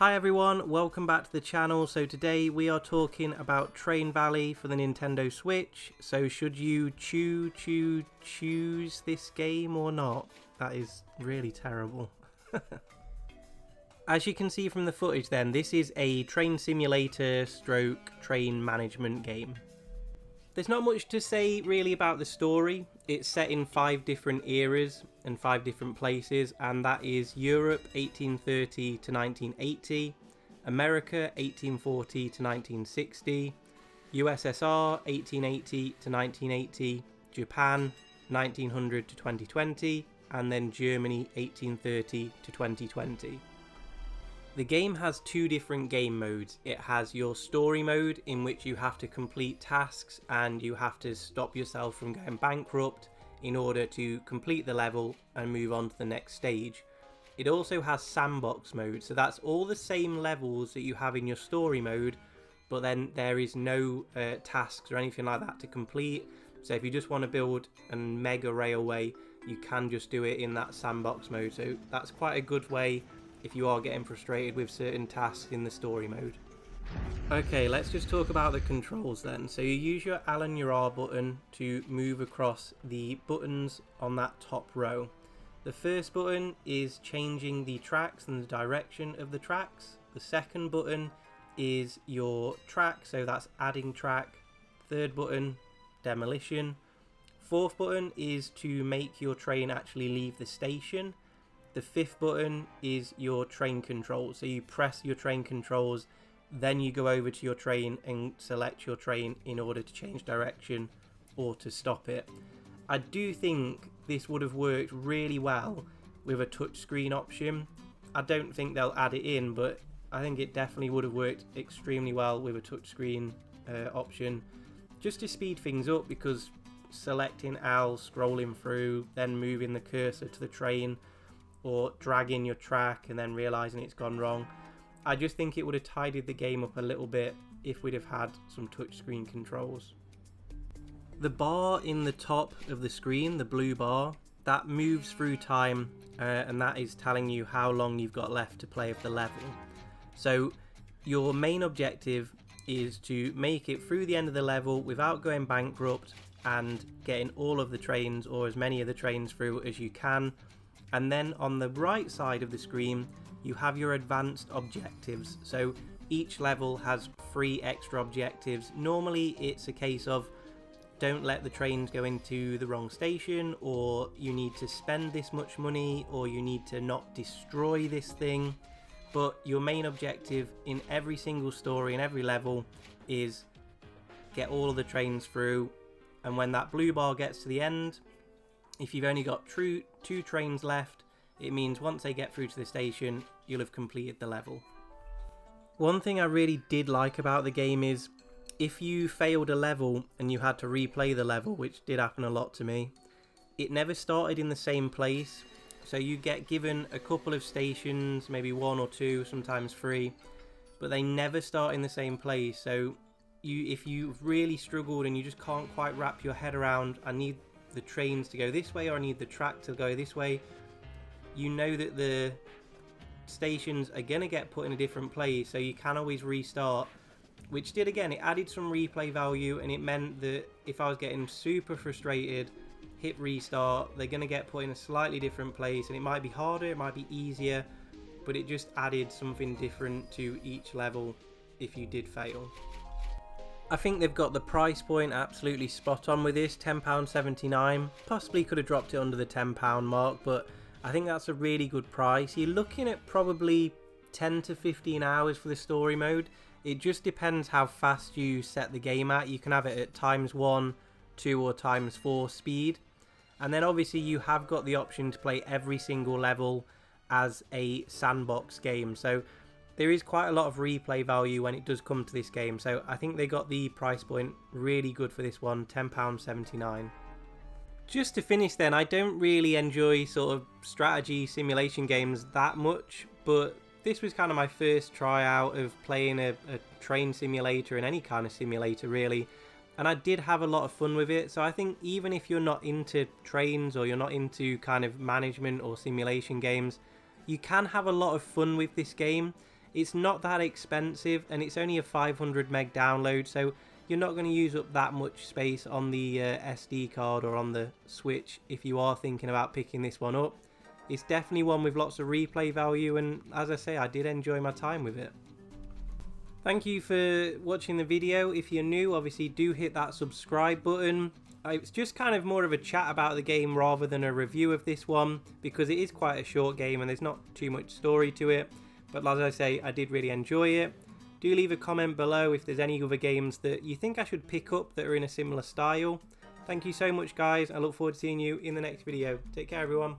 Hi everyone, welcome back to the channel. So today we are talking about Train Valley for the Nintendo Switch. So should you choose this game or not? That is really terrible. As you can see from the footage then, this is a train simulator stroke train management game. There's not much to say really about the story. It's set in 5 different eras and 5 different places, and that is Europe 1830 to 1980, America 1840 to 1960, USSR 1880 to 1980, Japan 1900 to 2020, and then Germany 1830 to 2020. The game has 2 different game modes. It has your story mode, in which you have to complete tasks and you have to stop yourself from going bankrupt in order to complete the level and move on to the next stage. It also has sandbox mode, so that's all the same levels that you have in your story mode, but then there is no tasks or anything like that to complete. So if you just want to build a mega railway, you can just do it in that sandbox mode. So that's quite a good way if you are getting frustrated with certain tasks in the story mode. Okay, let's just talk about the controls then. So you use your L and your R button to move across the buttons on that top row. The first button is changing the tracks and the direction of the tracks. The second button is your track, so that's adding track. Third button, demolition. Fourth button is to make your train actually leave the station. The fifth button is your train controls. So you press your train controls, then you go over to your train and select your train in order to change direction or to stop it. I do think this would have worked really well with a touchscreen option. I don't think they'll add it in, but I think it definitely would have worked extremely well with a touchscreen option, just to speed things up, because selecting L, scrolling through, then moving the cursor to the train, or dragging your track and then realizing it's gone wrong. I just think it would have tidied the game up a little bit if we'd have had some touchscreen controls. The bar in the top of the screen, the blue bar, that moves through time, and that is telling you how long you've got left to play of the level. So your main objective is to make it through the end of the level without going bankrupt and getting all of the trains, or as many of the trains through as you can. And then on the right side of the screen, you have your advanced objectives. So each level has 3 extra objectives. Normally it's a case of don't let the trains go into the wrong station, or you need to spend this much money, or you need to not destroy this thing. But your main objective in every single story and every level is get all of the trains through. And when that blue bar gets to the end, if you've only got 2 trains left, it means once they get through to the station, you'll have completed the level. One thing I really did like about the game is if you failed a level and you had to replay the level, which did happen a lot to me, it never started in the same place. So you get given a couple of stations, maybe 1 or 2, sometimes 3, but they never start in the same place. So if you've really struggled and you just can't quite wrap your head around, I need the trains to go this way, or I need the track to go this way, you know that the stations are going to get put in a different place, so you can always restart, which did, again, it added some replay value, and it meant that if I was getting super frustrated, hit restart, they're going to get put in a slightly different place, and it might be harder, it might be easier, but it just added something different to each level if you did fail. I think they've got the price point absolutely spot on with this, £10.79. Possibly could have dropped it under the £10 mark, but I think that's a really good price. You're looking at probably 10 to 15 hours for the story mode. It just depends how fast you set the game at. You can have it at ×1, 2 or ×4 speed. And then obviously you have got the option to play every single level as a sandbox game. So there is quite a lot of replay value when it does come to this game, so I think they got the price point really good for this one, £10.79. Just to finish then, I don't really enjoy sort of strategy simulation games that much, but this was kind of my first try out of playing a train simulator and any kind of simulator really, and I did have a lot of fun with it. So I think even if you're not into trains, or you're not into kind of management or simulation games, you can have a lot of fun with this game. It's not that expensive, and it's only a 500 meg download, so you're not going to use up that much space on the SD card or on the Switch if you are thinking about picking this one up. It's definitely one with lots of replay value, and as I say, I did enjoy my time with it. Thank you for watching the video. If you're new, obviously do hit that subscribe button. It's just kind of more of a chat about the game rather than a review of this one, because it is quite a short game and there's not too much story to it. But as I say, I did really enjoy it. Do leave a comment below if there's any other games that you think I should pick up that are in a similar style. Thank you so much, guys. I look forward to seeing you in the next video. Take care, everyone.